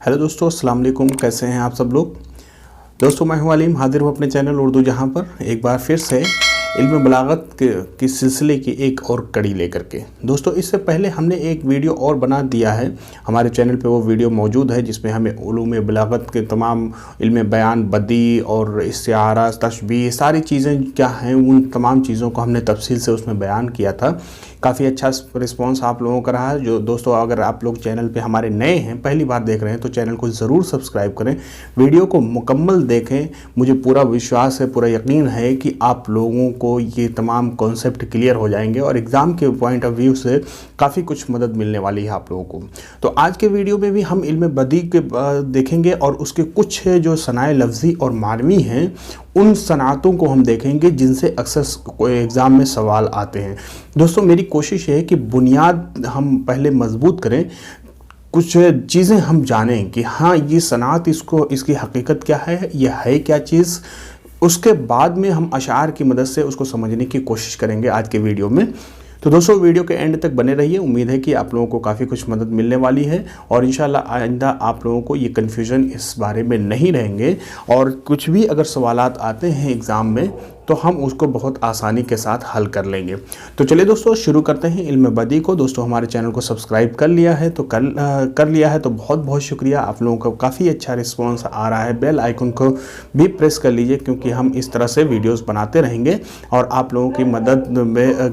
Hello दोस्तों, अस्सलाम वालेकुम। कैसे हैं आप सब लोग। दोस्तों मैं हूं अलीम, हाजिर हूं अपने चैनल उर्दू जहां पर एक बार फिर से इल्म बलागत के सिलसिले की एक और कड़ी लेकर के। दोस्तों इससे पहले हमने एक वीडियो और बना दिया है, हमारे चैनल पे वो वीडियो मौजूद है जिसमें हमें उलूम बलागत के तमाम इल्म बयान, बदी और इस्तिआरा, तशबीह, सारी चीज़ें क्या हैं उन तमाम चीज़ों को हमने तफसील से उसमें बयान किया था। काफ़ी अच्छा रिस्पांस आप लोगों का रहा है। जो दोस्तों अगर आप लोग चैनल पे हमारे नए हैं, पहली बार देख रहे हैं, तो चैनल को ज़रूर सब्सक्राइब करें, वीडियो को मुकम्मल देखें। मुझे पूरा विश्वास है, पूरा यकीन है कि आप लोगों को ये तमाम कॉन्सेप्ट क्लियर हो जाएंगे और एग्ज़ाम के पॉइंट ऑफ व्यू से काफ़ी कुछ मदद मिलने वाली है आप लोगों को। तो आज के वीडियो में भी हम इल्म बदी के देखेंगे और उसके कुछ जो सनाए लफ्ज़ी और मानवी हैं उन सनातों को हम देखेंगे जिनसे अक्सर एग्ज़ाम में सवाल आते हैं। दोस्तों मेरी कोशिश है कि बुनियाद हम पहले मजबूत करें, कुछ चीज़ें हम जानें कि हाँ ये सनात इसकी हकीकत क्या है, ये है क्या चीज़। उसके बाद में हम अशार की मदद से उसको समझने की कोशिश करेंगे आज के वीडियो में। तो दोस्तों वीडियो के एंड तक बने रहिए, उम्मीद है कि आप लोगों को काफ़ी कुछ मदद मिलने वाली है और इंशाल्लाह आइंदा आप लोगों को ये कन्फ्यूज़न इस बारे में नहीं रहेंगे और कुछ भी अगर सवालात आते हैं एग्ज़ाम में तो हम उसको बहुत आसानी के साथ हल कर लेंगे। तो चलिए दोस्तों शुरू करते हैं इल्म बदी को। दोस्तों हमारे चैनल को सब्सक्राइब कर लिया है तो कर लिया है तो बहुत बहुत शुक्रिया, आप लोगों का काफ़ी अच्छा रिस्पांस आ रहा है। बेल आइकन को भी प्रेस कर लीजिए क्योंकि हम इस तरह से वीडियोस बनाते रहेंगे और आप लोगों की मदद में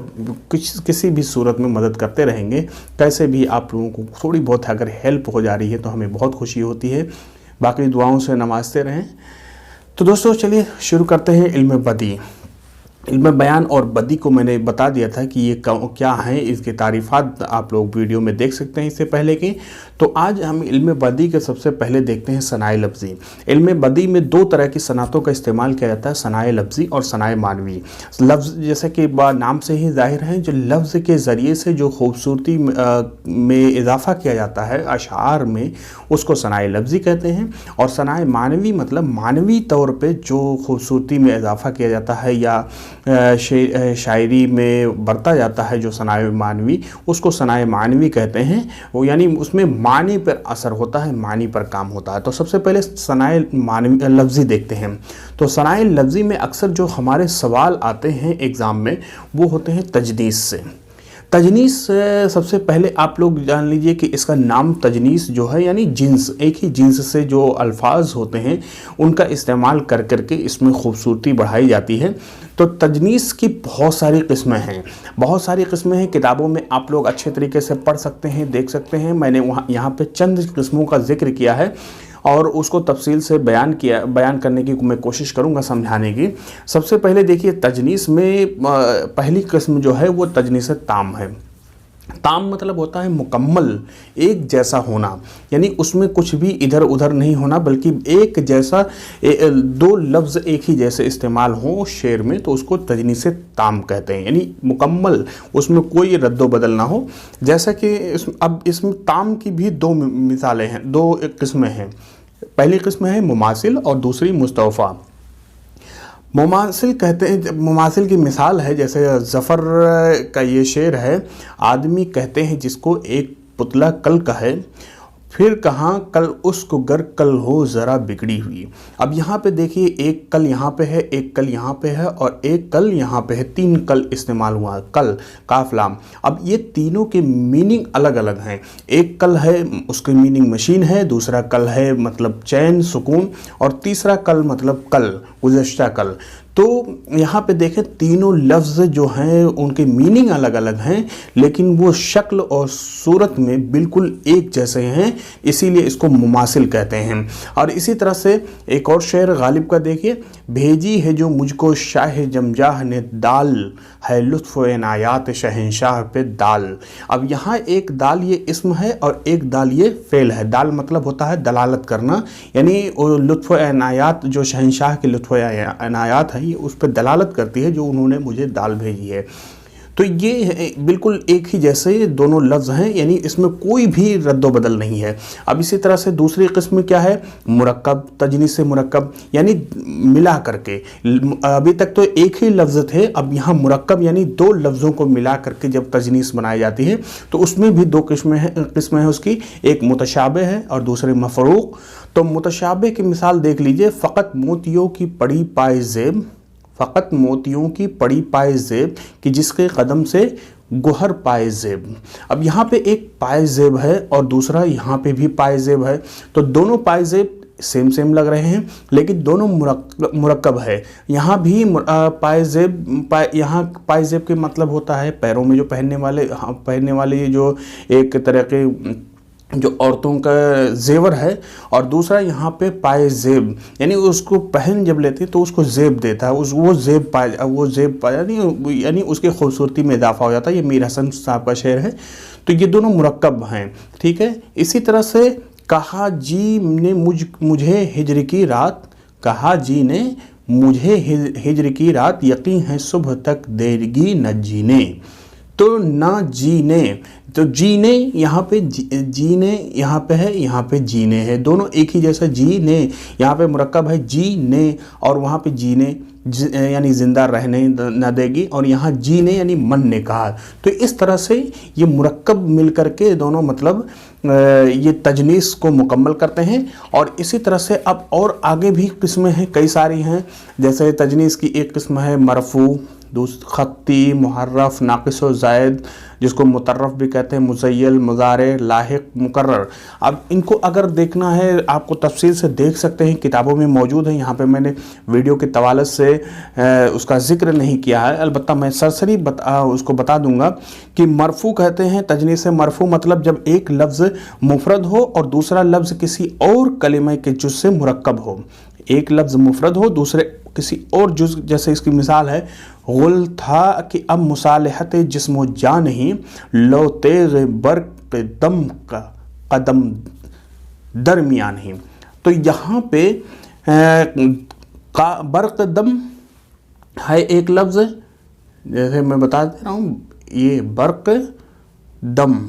किसी भी सूरत में मदद करते रहेंगे। कैसे भी आप लोगों को थोड़ी बहुत अगर हेल्प हो जा रही है तो हमें बहुत खुशी होती है। बाकी दुआओं से नवाजते रहें। तो दोस्तों चलिए शुरू करते हैं इल्म बदी। इल्म बयान और बदी को मैंने बता दिया था कि ये क्या है, इसके तारीफ़ात आप लोग वीडियो में देख सकते हैं इससे पहले के। तो आज हम इल्म बदी के सबसे पहले देखते हैं सनाए लफ्ज़ी। इल्म बदी में दो तरह की सनातों का इस्तेमाल किया जाता है, सनाए लफ्ज़ी और सनाए मानवी। लफ्ज़ जैसे कि नाम से ही जाहिर है, जो लफ्ज़ के ज़रिए से जो खूबसूरती में इजाफ़ा किया जाता है अशार में, उसको सनाए लफ्ज़ी कहते हैं। और सनाए मानवी मतलब मानवी तौर पर जो खूबसूरती में इजाफ़ा किया जाता है या शायरी में बरता जाता है जो सनाए मानवी, उसको सनाए मानवी कहते हैं। वो यानी उसमें मानी पर असर होता है, मानी पर काम होता है। तो सबसे पहले सनाए मानवी लफ्ज़ी देखते हैं। तो सनाए लफ्ज़ी में अक्सर जो हमारे सवाल आते हैं एग्ज़ाम में वो होते हैं तजनीस से। तजनीस सबसे पहले आप लोग जान लीजिए कि इसका नाम तजनीस जो है यानी जिन्स, एक ही जिन्स से जो अल्फाज होते हैं उनका इस्तेमाल कर करके इसमें खूबसूरती बढ़ाई जाती है। तो तजनीस की बहुत सारी किस्में हैं, बहुत सारी किस्में हैं। किताबों में आप लोग अच्छे तरीके से पढ़ सकते हैं, देख सकते हैं। मैंने यहाँ पे चंद किस्मों का जिक्र किया है और उसको तफसील से बयान करने की मैं कोशिश करूंगा समझाने की। सबसे पहले देखिए तजनीस में पहली किस्म जो है वो तजनीस ताम है। ताम मतलब होता है मुकम्मल, एक जैसा होना, यानी उसमें कुछ भी इधर उधर नहीं होना बल्कि एक जैसा, दो लफ्ज़ एक ही जैसे इस्तेमाल हो शेर में तो उसको तजनीस ताम कहते हैं, यानी मुकम्मल, उसमें कोई रद्दो बदल ना हो। जैसा कि अब इसमें ताम की भी दो मिसालें हैं, दो किस्में हैं। पहली किस्म है मुमासिल और दूसरी मुस्तौफा। मुमासिल कहते हैं, मुमासिल की मिसाल है जैसे ज़फ़र का ये शेर है, आदमी कहते हैं जिसको एक पुतला कल का है, फिर कहाँ कल उसको गर कल हो ज़रा बिगड़ी हुई। अब यहाँ पे देखिए एक कल यहाँ पे है, एक कल यहाँ पे है और एक कल यहाँ पे है, तीन कल इस्तेमाल हुआ, कल काफ लाम। अब ये तीनों के मीनिंग अलग अलग हैं। एक कल है उसकी मीनिंग मशीन है, दूसरा कल है मतलब चैन सुकून और तीसरा कल मतलब कल गुज़श्ता कल। तो यहाँ पे देखें तीनों लफ्ज़ जो हैं उनके मीनिंग अलग अलग हैं लेकिन वो शक्ल और सूरत में बिल्कुल एक जैसे हैं, इसीलिए इसको मुमासिल कहते हैं। और इसी तरह से एक और शेर गालिब का देखिए, भेजी है जो मुझको शाह जमजाह ने दाल है लुत्फ़ इनायात शहंशाह पे दाल। अब यहाँ एक दाल ये इस्म है और एक दाल ये फ़ेल है। दाल मतलब होता है दलालत करना, यानी लुत्फ़ इनायात जो शहंशाह के लुत्फ़ इनायात है ये उस पर दलालत करती है जो उन्होंने मुझे दाल भेजी है। तो ये बिल्कुल एक ही जैसे दोनों लफ्ज़ हैं, यानी इसमें कोई भी रद्द बदल नहीं है। अब इसी तरह से दूसरी किस्म क्या है, मुरक्कब, तजनीस से मुरक्कब, यानी मिला करके। अभी तक तो एक ही लफ्ज़ थे, अब यहाँ मुरक्कब यानी दो लफ्ज़ों को मिला करके जब तजनीस बनाई जाती है तो उसमें भी दो किस्में हैं उसकी, एक मुतशाबे है और दूसरे मफरूक। तो मुतशाबे की मिसाल देख लीजिए, फ़कत मोतियों की पड़ी पाए ज़ेब, फ़कत मोतियों की पड़ी पाए ज़ेब कि जिसके कदम से गुहर पाए ज़ेब। अब यहाँ पे एक पाए ज़ेब है और दूसरा यहाँ पे भी पाए ज़ेब है, तो दोनों पाए ज़ेब सेम लग रहे हैं, लेकिन दोनों मुरक्कब है। यहाँ भी पाए ज़ेब, यहाँ पाए ज़ेब के मतलब होता है पैरों में जो पहनने वाले जो एक तरह के जो औरतों का जेवर है, और दूसरा यहाँ पे पाए ज़ेब यानी उसको पहन जब लेते हैं तो उसको ज़ेब देता है, वो ज़ेब पाया यानी उसकी खूबसूरती में इजाफा हो जाता है। ये मीर हसन साहब का शेर है। तो ये दोनों मुरक्कब हैं, ठीक है। इसी तरह से कहा जी ने मुझे हिज्र की रात, कहा जी ने मुझे हिज्र की रात, यकीन है सुबह तक देगी न जीने। तो ना जीने, तो जीने यहाँ पे जीने यहाँ पे है, यहाँ पे जीने है, दोनों एक ही जैसा। जीने यहाँ पे मुरक्कब है जीने, और वहाँ पे जीने यानी ज़िंदा रहने न देगी, और यहाँ जीने यानी मन ने कहा। तो इस तरह से ये मुरक्कब मिल करके दोनों मतलब ये तजनीस को मुकम्मल करते हैं। और इसी तरह से अब और आगे भी किस्में हैं, कई सारी हैं। जैसे तजनीस की एक किस्म है मरफू, खत्ती, मुहर्रफ, नाक़िस व ज़ायद, जिसको मुतर्रफ भी कहते हैं, मुज़य्यल, मुज़ारे, लाहिक, मुकर्रर। अब इनको अगर देखना है आपको तफसील से देख सकते हैं, किताबों में मौजूद है। यहाँ पे मैंने वीडियो के तवालत से उसका जिक्र नहीं किया है, अलबत्ता मैं सरसरी उसको बता दूंगा कि मरफू कहते हैं तजनीस से मरफू मतलब जब एक लफ्ज़ मुफरद हो और दूसरा लफ्ज़ किसी और कलिमे के जुज़ से मुरक्कब हो। एक लफ्ज़ मुफरद हो, दूसरे किसी और जुज़, जैसे इसकी मिसाल है गुल था कि अब मुसालहत जिस्म जा नहीं, लो तेग बर्क दम का कदम दरमियान नहीं। तो यहाँ पे बर्क दम है एक लफ्ज़, जैसे मैं बता दे रहा हूँ, ये बर्क दम,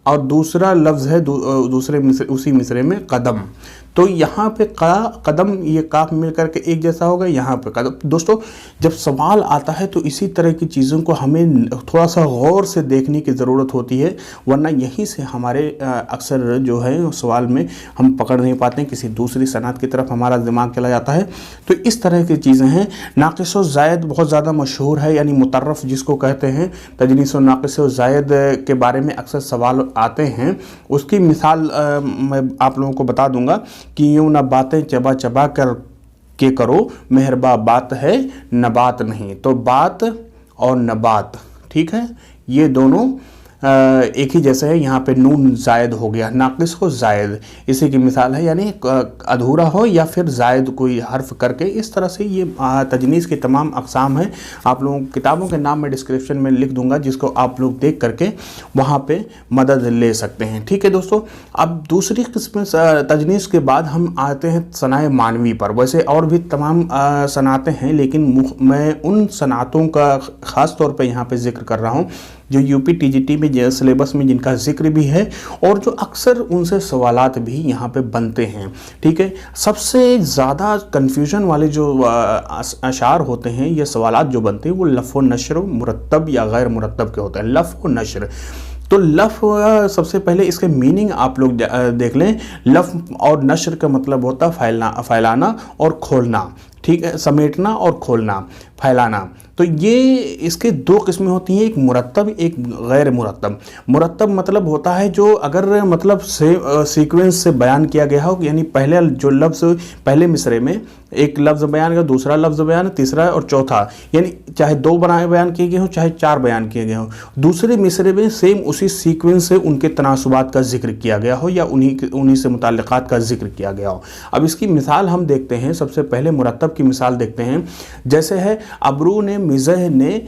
और दूसरा लफ्ज़ है दूसरे उसी मिसरे में कदम। तो यहाँ पे कदम, ये काफ मिल करके एक जैसा होगा, यहाँ पे कदम। दोस्तों जब सवाल आता है तो इसी तरह की चीज़ों को हमें थोड़ा सा गौर से देखने की ज़रूरत होती है, वरना यहीं से हमारे अक्सर जो है सवाल में हम पकड़ नहीं पाते हैं, किसी दूसरी सनअत की तरफ हमारा दिमाग चला जाता है। तो इस तरह की चीज़ें हैं। नाक़िस व ज़ायद बहुत ज़्यादा मशहूर है, यानी मुतर्रफ जिसको कहते हैं। तजनीस व नाक़िस व ज़ायद के बारे में अक्सर सवाल आते हैं। उसकी मिसाल मैं आप लोगों को बता दूंगा कि यूँ न बातें चबा चबा कर के करो, मेहरबा बात है नबात नहीं। तो बात और नबात, ठीक है, ये दोनों एक ही जैसे है। यहाँ पे नून जायद हो गया, नाक़िस को जायद, इसी की मिसाल है, यानी अधूरा हो या फिर जायद कोई हर्फ करके। इस तरह से ये तजनीस की तमाम अक़साम हैं। आप लोगों किताबों के नाम मैं डिस्क्रिप्शन में लिख दूंगा, जिसको आप लोग देख करके वहाँ पे मदद ले सकते हैं। ठीक है दोस्तों, अब दूसरी किस्म तजनीस के बाद हम आते हैं सनाए मानवी पर। वैसे और भी तमाम सनातें हैं, लेकिन मैं उन सनातों का ख़ास तौर पर यहाँ पर जिक्र कर रहा हूँ जो यूपी टीजीटी में सिलेबस में जिनका जिक्र भी है और जो अक्सर उनसे सवालात भी यहाँ पे बनते हैं। ठीक है, सबसे ज़्यादा कन्फ्यूजन वाले जो अशार होते हैं, ये सवालात जो बनते हैं, वो लफ़ व नश्र मुरत्तब या गैर मुरत्तब के होते हैं। लफ़ व नश्र, तो लफ़ सबसे पहले इसके मीनिंग आप लोग देख लें। लफ़ और नश्र का मतलब होता है फैलाना और खोलना, ठीक है, समेटना और खोलना, फैलाना। तो ये इसके दो किस्में होती हैं, एक मुरत्तब एक गैर मुरत्तब। मुरत्तब मतलब होता है जो अगर मतलब सीक्वेंस से बयान किया गया हो, यानी पहले जो लफ्ज़ पहले मिसरे में एक लफ्ज़ बयान किया, दूसरा लफ्ज़ बयान, तीसरा और चौथा, यानी चाहे दो बयान किए गए हों चाहे चार बयान किए गए हों, दूसरे मिसरे में सेम उसी सीक्वेंस से उनके तनासुबात का जिक्र किया गया हो या उन्हीं से मुताल्लिक़ात का जिक्र किया गया हो। अब इसकी मिसाल हम देखते हैं। सबसे पहले मुरत्तब की मिसाल देखते हैं। जैसे है अबरू ने मिज़ह ने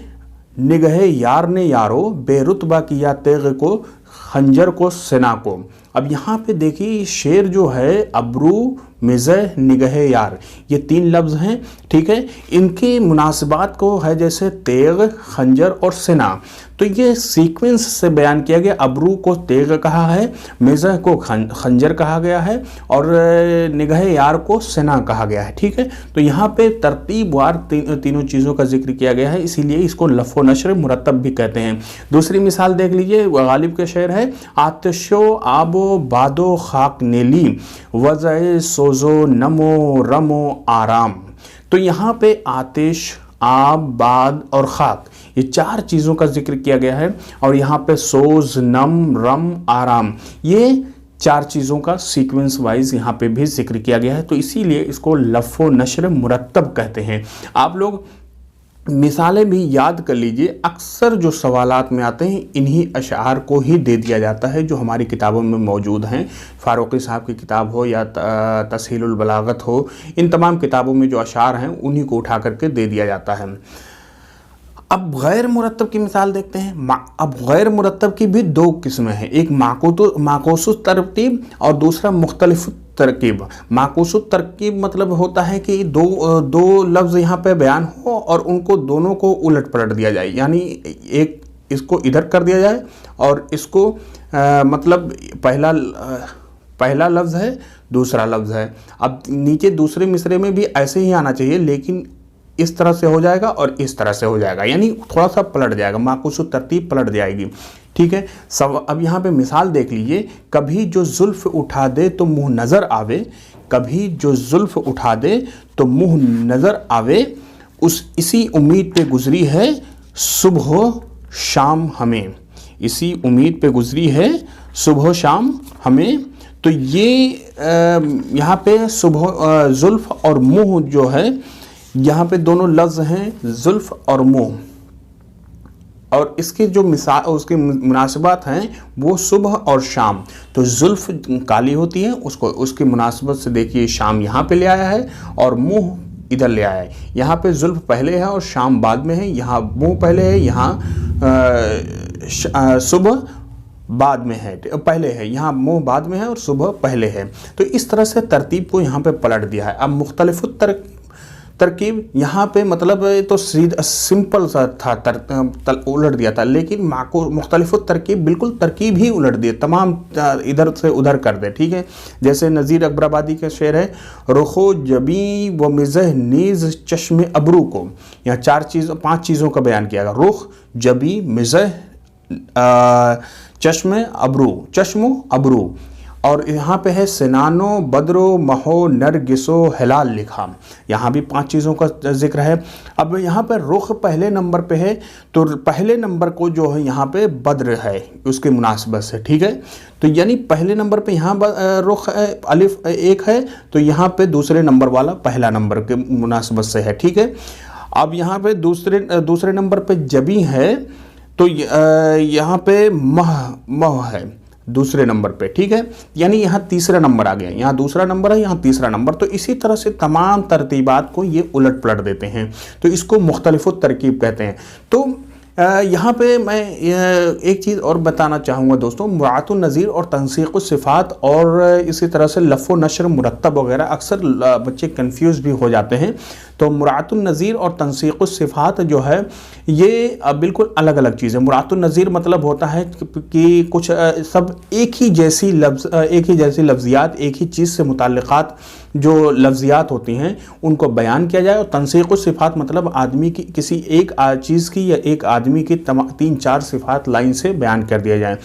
निगहे यार ने यारो, बेरुतबा किया तेग को खंजर को सेना को। अब यहाँ पे देखिए शेर जो है अबरू मिज़ह निगह यार, ये 3 लफ्ज़ हैं, ठीक है। इनके मुनासिबात को है जैसे तेग, खंजर और सेना, तो ये सीक्वेंस से बयान किया गया। अबरू को तेग कहा है, मिज़ह को खंजर कहा गया है और निगह यार को सेना कहा गया है, ठीक है। तो यहाँ पे तरतीबवार तीनों चीज़ों का जिक्र किया गया है, इसीलिए इसको लफ़ो नशर मुरत्तब भी कहते हैं। दूसरी मिसाल देख लीजिए, गालिब के शेर है आतिशो आबो बादो खाक नेली वज़े सोजो नमो रमो आराम। तो यहाँ पे आतिश, आब, बाद और खाक, ये 4 चीज़ों का जिक्र किया गया है और यहाँ पे सोज, नम, रम, आराम, ये 4 चीज़ों का सीक्वेंस वाइज यहाँ पे भी जिक्र किया गया है। तो इसीलिए इसको लफ़ो नशर मुरत्तब कहते हैं। आप लोग मिसालें भी याद कर लीजिए, अक्सर जो सवालात में आते हैं इन्हीं अशार को ही दे दिया जाता है जो हमारी किताबों में मौजूद हैं। फारूकी साहब की किताब हो या तस्हीलुल बलागत हो, इन तमाम किताबों में जो अशार हैं उन्हीं को उठा करके दे दिया जाता है। अब गैर मुरत्तब की मिसाल देखते हैं। अब गैर मुरत्तब की भी 2 किस्में हैं, एक माकूसुत तरकीब और दूसरा मुख्तलिफ तरकीब। माकूसुत तरकीब मतलब होता है कि दो लफ्ज़ यहाँ पे बयान हो और उनको दोनों को उलट पलट दिया जाए, यानी एक इसको इधर कर दिया जाए और इसको मतलब पहला लफ्ज़ है, दूसरा लफ्ज़ है। अब नीचे दूसरे मिसरे में भी ऐसे ही आना चाहिए, लेकिन इस तरह से हो जाएगा और इस तरह से हो जाएगा, यानी थोड़ा सा पलट जाएगा, माकूसुत तरतीब पलट जाएगी, ठीक है। अब यहाँ पे मिसाल देख लीजिए, कभी जो जुल्फ उठा दे तो मुँह नज़र आवे, कभी जो जुल्फ उठा दे तो मुँह नज़र आवे, इसी उम्मीद पे गुजरी है सुबह शाम हमें, इसी उम्मीद पे गुजरी है सुबह शाम हमें। तो ये यहाँ पे सुबह जुल्फ और मुँह जो है, यहाँ पे दोनों लफ्ज़ हैं जुल्फ और मुँह, और इसके जो मिसाल उसके मुनासिबात हैं वो सुबह और शाम। तो जुल्फ काली होती है, उसको उसकी मुनासिबत से देखिए शाम यहाँ पे ले आया है और मुँह इधर ले आया है। यहाँ पे जुल्फ पहले है और शाम बाद में है, यहाँ मुँह पहले है, यहाँ सुबह बाद में है, पहले है, यहाँ मुँह बाद में है और सुबह पहले है। तो इस तरह से तरतीब को यहाँ पे पलट दिया है। अब मुख्तलिफ तरकीब यहाँ पे मतलब तो सीधा सिंपल सा था, उलट दिया था, लेकिन मुख्तलिफ तरकीब बिल्कुल तरकीब ही उलट दिए, तमाम इधर से उधर कर दे, ठीक है। जैसे नज़ीर अकबराबादी का शेर है रुखो जबी व मिज़ह नीज़ चश्म अबरू को, यहाँ 5 चीज़ों का बयान किया गया, रुख, जबी, मिज़ह, चश्म अबरू, और यहाँ पे है सिनानो बदरो महो नरगिसो हिलाल लिखा, यहाँ भी 5 चीज़ों का जिक्र है। अब यहाँ पे रुख पहले नंबर पे है, तो पहले नंबर को जो है यहाँ पे बद्र है उसके मुनासिबत से, ठीक है। तो यानी पहले नंबर पे यहाँ रुख अलिफ 1 है, तो यहाँ पे दूसरे नंबर वाला पहला नंबर के मुनासिबत से है, ठीक है। अब यहाँ पे दूसरे नंबर पे जबी है, तो यहाँ पे मह है दूसरे नंबर पे, ठीक है। यानी यहाँ तीसरा नंबर आ गया, यहाँ दूसरा नंबर है, यहाँ तीसरा नंबर। तो इसी तरह से तमाम तरतीबात को ये उलट पलट देते हैं, तो इसको मुख्तलिफ तरकीब कहते हैं। तो यहाँ पे मैं एक चीज़ और बताना चाहूँगा दोस्तों, मुरातुन नज़ीर और तंसीक़ुस सिफ़ात और इसी तरह से लफ़ो नशर मुरत्तब वगैरह अक्सर बच्चे कंफ्यूज भी हो जाते हैं। तो मुरातुन नज़ीर और तंसीक़ुस सिफ़ात जो है ये बिल्कुल अलग अलग चीज़ है। मुरातुन नज़ीर मतलब होता है कि कुछ सब एक ही जैसी लफ्ज़ियात, एक ही चीज़ से मुताल्लिक़ात जो लफ्ज़ियात होती हैं उनको बयान किया जाए। और तंसीक़ुस सिफ़ात मतलब आदमी की किसी एक चीज़ की या एक आदमी की 3-4 सिफ़ात लाइन से बयान कर दिया जाए।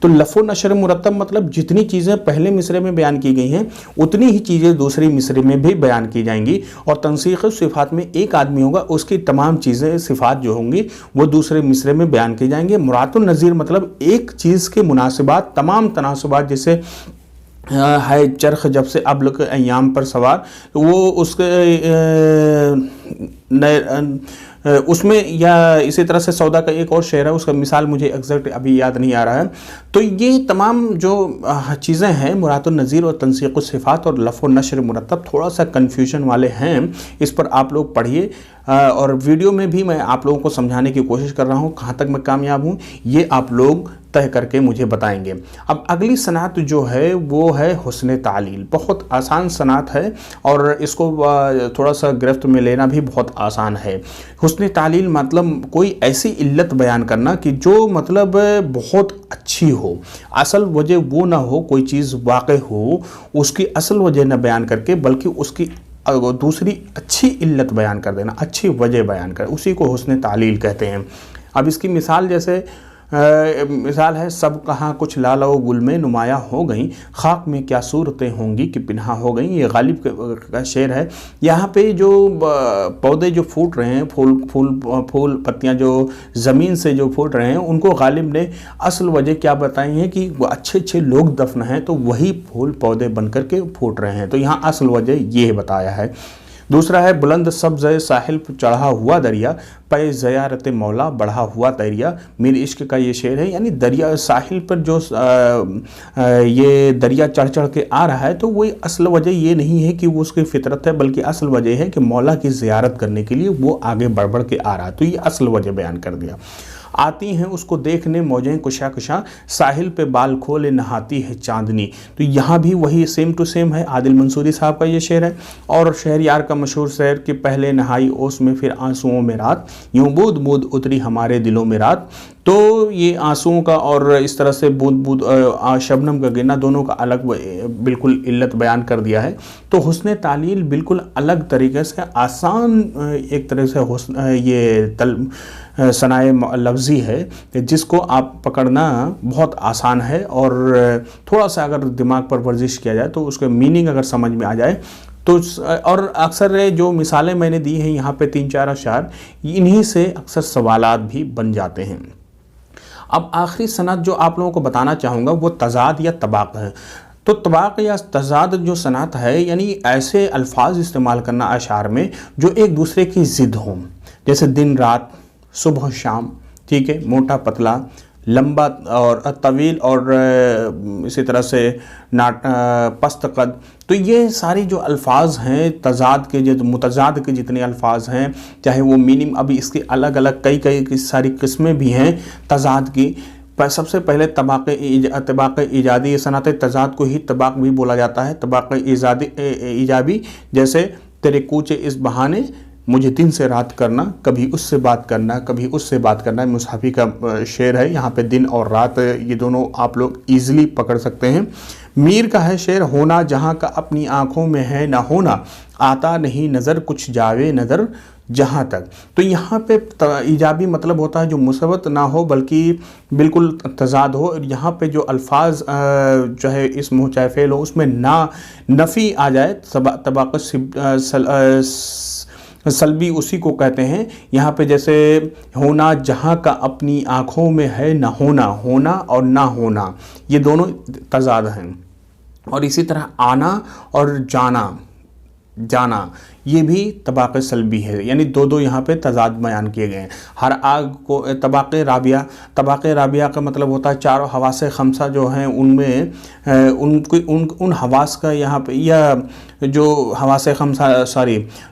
तो लफ़ो नशर मुरत्तब मतलब जितनी चीज़ें पहले मिसरे में बयान की गई हैं उतनी ही चीज़ें दूसरी मिसरे में भी बयान की जाएंगी। और तंसीक़ुस सिफ़ात में एक आदमी होगा, उसकी तमाम चीज़ें सिफ़ात जो होंगी वो दूसरे मिसरे में बयान की जाएंगे। मुरातुन नज़ीर मतलब एक चीज़ के मुनासिबात, तमाम तनासुबात, जैसे है चरख जब से अब लोग अयाम पर सवार, तो वो उसके उसमें, या इसी तरह से सौदा का एक और शेर है, उसका मिसाल मुझे एग्जैक्ट अभी याद नहीं आ रहा है। तो ये तमाम जो चीज़ें हैं मुरातुन नज़ीर और तंसीक़ुस सिफ़ात और लफ़ो नशर मुरत्तब थोड़ा सा कन्फ्यूजन वाले हैं, इस पर आप लोग पढ़िए। और वीडियो में भी मैं आप लोगों को समझाने की कोशिश कर रहा हूँ, कहाँ तक मैं कामयाब हूँ ये आप लोग तय करके मुझे बताएंगे। अब अगली सनात जो है वो है हुस्न तालील। बहुत आसान सनात है और इसको थोड़ा सा गिरफ्त में लेना भी बहुत आसान है। हुस्न तालील मतलब कोई ऐसी इल्लत बयान करना कि जो मतलब बहुत अच्छी हो, असल वजह वो ना हो, कोई चीज़ वाक़ई हो उसकी असल वजह न बयान करके बल्कि उसकी दूसरी अच्छी इल्लत बयान कर देना, अच्छी वजह बयान कर, उसी को हुस्न तालील कहते हैं। अब इसकी मिसाल जैसे मिसाल है, सब कहाँ कुछ लाला व गुल में नुमाया हो गई, खाक में क्या सूरतें होंगी कि पिन्हा हो गई। ये गालिब का शेर है। यहाँ पे जो पौधे जो फूट रहे हैं, फूल पत्तियाँ जो ज़मीन से जो फूट रहे हैं, उनको गालिब ने असल वजह क्या बताई है कि वो अच्छे अच्छे लोग दफन हैं तो वही फूल पौधे बन कर के फूट रहे हैं। तो यहाँ असल वजह ये बताया है। दूसरा है बुलंद सब्ज़ साहिल पर चढ़ा हुआ दरिया, पे ज़ियारत मौला बढ़ा हुआ तैरिया। मेरे इश्क का ये शेर है। यानी दरिया साहिल पर जो ये दरिया चढ़ चढ़ के आ रहा है तो वही असल वजह ये नहीं है कि वो उसकी फितरत है, बल्कि असल वजह है कि मौला की ज़ियारत करने के लिए वो आगे बढ़ बढ़ के आ रहा है। तो ये असल वजह बयान कर दिया। आती हैं उसको देखने मौजें कुशा कुशा, साहिल पे बाल खोले नहाती है चांदनी। तो यहाँ भी वही सेम टू सेम है। आदिल मंसूरी साहब का ये शेर है। और शहरयार का मशहूर शेर कि पहले नहाई ओस में फिर आंसुओं में रात, यूं बूंद बूंद उतरी हमारे दिलों में रात। तो ये आंसुओं का और इस तरह से बूंद बूंद शबनम का गिरना, दोनों का अलग बिल्कुल इल्लत बयान कर दिया है। तो हुस्न तालील बिल्कुल अलग तरीके से आसान एक तरह से ये सनाए लफ्ज़ी है जिसको आप पकड़ना बहुत आसान है। और थोड़ा सा अगर दिमाग पर वर्जिश किया जाए तो उसके मीनिंग अगर समझ में आ जाए तो। और अक्सर जो मिसालें मैंने दी हैं यहाँ पे 3-4 अशार, इन्हीं से अक्सर सवालात भी बन जाते हैं। अब आखिरी सनत जो आप लोगों को बताना चाहूँगा वो तज़ाद या तबाक़ है। तो तबाक़ या तज़ाद जो सनत है, यानी ऐसे अल्फाज इस्तेमाल करना अशार में जो एक दूसरे की ज़िद हों, जैसे दिन रात, सुबह शाम, ठीक है, मोटा पतला, लंबा और तवील, और इसी तरह से पस्त कद। तो ये सारी जो अल्फाज हैं तज़ाद के, जो मुतज़ाद के जितने अल्फाज हैं, चाहे वो मीनिंग, अभी इसकी अलग अलग कई सारी किस्में भी हैं तज़ाद की। सबसे पहले तबाक़ ईजादी, सनत तज़ाद को ही तबाक़ भी बोला जाता है। तबाक़ ईजाबी जैसे तेरे कूचे इस बहाने मुझे दिन से रात करना, कभी उससे बात करना, कभी उससे बात करना। मुसाफ़ी का शेर है। यहाँ पे दिन और रात ये दोनों आप लोग ईज़िली पकड़ सकते हैं। मीर का है शेर, होना जहाँ का अपनी आँखों में है ना होना, आता नहीं नज़र कुछ जावे नज़र जहाँ तक। तो यहाँ पे ईजाबी मतलब होता है जो मुसबत ना हो बल्कि बिल्कुल तज़ाद हो। और यहाँ पे जो अल्फाज चाहे इसम हो चाहे फ़ेल हो उसमें ना नफ़ी आ जाए, तबाक़ सल्बी उसी को कहते हैं। यहाँ पे जैसे होना जहाँ का अपनी आँखों में है ना होना, होना और ना होना ये दोनों तज़ाद हैं। और इसी तरह आना और जाना ये भी तबाक़ सल्बी है, यानी दो यहाँ पे तज़ाद बयान किए गए हैं। हर आग को तबाक़ राबिया का मतलब होता है चारों हवासे खमसा जो हैं उनमें उन हवास का यहाँ पे, या जो हवासे खमसा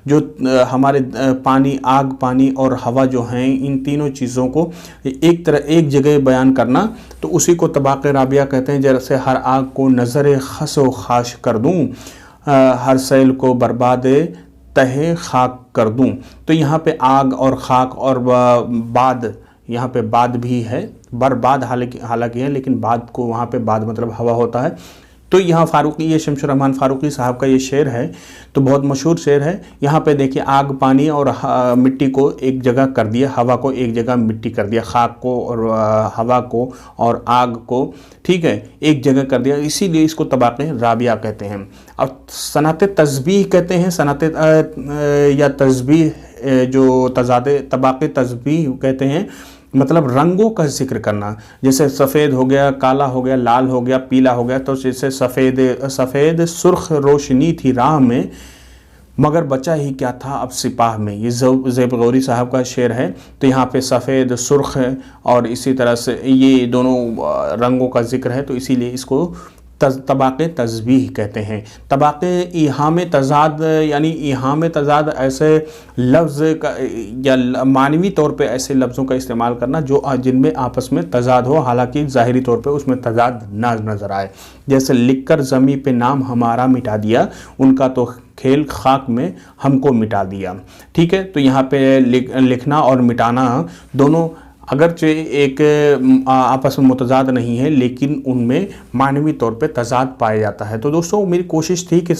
जो हमारे पानी, आग, पानी और हवा जो हैं, इन तीनों चीज़ों को एक जगह बयान करना, तो उसी को तबाक़ राबिया कहते हैं। जैसे हर आग को नज़र खस व खाश कर दूँ, हर सैल को बर्बाद तहे खाक कर दूं। तो यहाँ पे आग और खाक और बाद, यहाँ पे बाद भी है, बर्बाद हालांकि है, लेकिन बाद को वहाँ पे बाद मतलब हवा होता है। तो यहाँ फ़ारूक़ी, ये शमशुर रहमान फ़ारूक़ी साहब का ये शेर है, तो बहुत मशहूर शेर है। यहाँ पे देखिए आग, पानी और मिट्टी को एक जगह कर दिया, हवा को एक जगह मिट्टी कर दिया, खाक को और हवा को और आग को, ठीक है, एक जगह कर दिया, इसीलिए इसको तबाक़ राबिया कहते हैं। अब सनत तस्बीह कहते हैं, सनत या तस्बीह जो तबाक़ तस्बीह कहते हैं, मतलब रंगों का जिक्र करना। जैसे सफ़ेद हो गया, काला हो गया, लाल हो गया, पीला हो गया। तो जैसे सफ़ेद सुर्ख रोशनी थी राह में, मगर बचा ही क्या था अब सिपाह में। ये ज़ैब गौरी साहब का शेर है। तो यहाँ पे सफ़ेद, सुर्ख और इसी तरह से ये दोनों रंगों का जिक्र है, तो इसीलिए इसको طباق تشبیہ کہتے ہیں۔ طباق ایہام تضاد یعنی ایہام تضاد ایسے لفظ یا معنوی طور پہ ایسے لفظوں کا استعمال کرنا جن میں آپس میں تضاد ہو، حالانکہ ظاہری طور پہ اس میں تضاد نہ نظر آئے۔ جیسے لکھ کر زمیں پہ نام ہمارا مٹا دیا، ان کا تو کھیل خاک میں ہم کو مٹا دیا۔ ٹھیک ہے، تو یہاں پہ لکھنا اور مٹانا دونوں اگرچہ ایک آپس میں متضاد نہیں ہے، لیکن ان میں معنوی طور پہ تضاد پایا جاتا ہے۔ تو دوستوں میری کوشش تھی کہ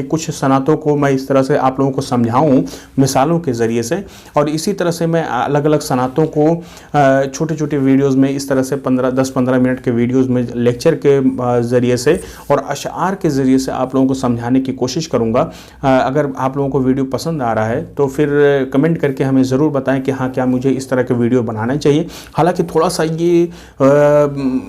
کچھ صنعتوں کو میں اس طرح سے آپ لوگوں کو سمجھاؤں مثالوں کے ذریعے سے، اور اسی طرح سے میں الگ الگ صنعتوں کو چھوٹے چھوٹے ویڈیوز میں اس طرح سے 10-15 منٹ کے ویڈیوز میں لیکچر کے ذریعے سے اور اشعار کے ذریعے سے آپ لوگوں کو سمجھانے کی کوشش کروں گا۔ اگر آپ لوگوں کو ویڈیو پسند آ رہا ہے تو پھر کمنٹ کر کے ہمیں ضرور بتائیں کہ ہاں کیا مجھے اس طرح کے ویڈیو بنانا چاہیے۔ حالانکہ تھوڑا سا یہ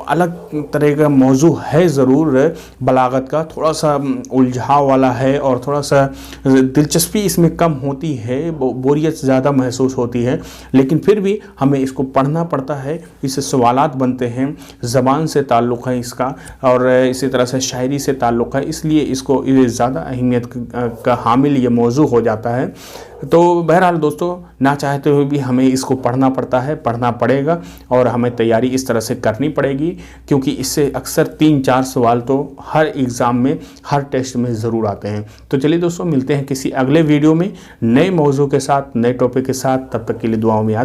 الگ طرح کا موضوع ہے ضرور، بلاغت کا تھوڑا سا الجھاؤ والا ہے اور تھوڑا سا دلچسپی اس میں کم ہوتی ہے، بوریت زیادہ محسوس ہوتی ہے، لیکن پھر بھی ہمیں اس کو پڑھنا پڑتا ہے، اس سے سوالات بنتے ہیں، زبان سے تعلق ہے اس کا، اور اسی طرح سے شاعری سے تعلق ہے، اس لیے اس کو زیادہ اہمیت کا حامل یہ موضوع ہو جاتا ہے۔ تو بہرحال دوستو، نہ چاہتے ہوئے بھی ہمیں اس کو پڑھنا پڑتا ہے، پڑھنا پڑے گا، اور ہمیں تیاری اس طرح سے کرنی پڑے گی، کیونکہ اس سے اکثر 3-4 سوال تو ہر ایگزام میں، ہر ٹیسٹ میں ضرور آتے ہیں۔ تو چلیے دوستو، ملتے ہیں کسی اگلے ویڈیو میں نئے موضوع کے ساتھ، نئے ٹاپک کے ساتھ، تب تک کے لیے دعاؤں میں یاد رکھیں۔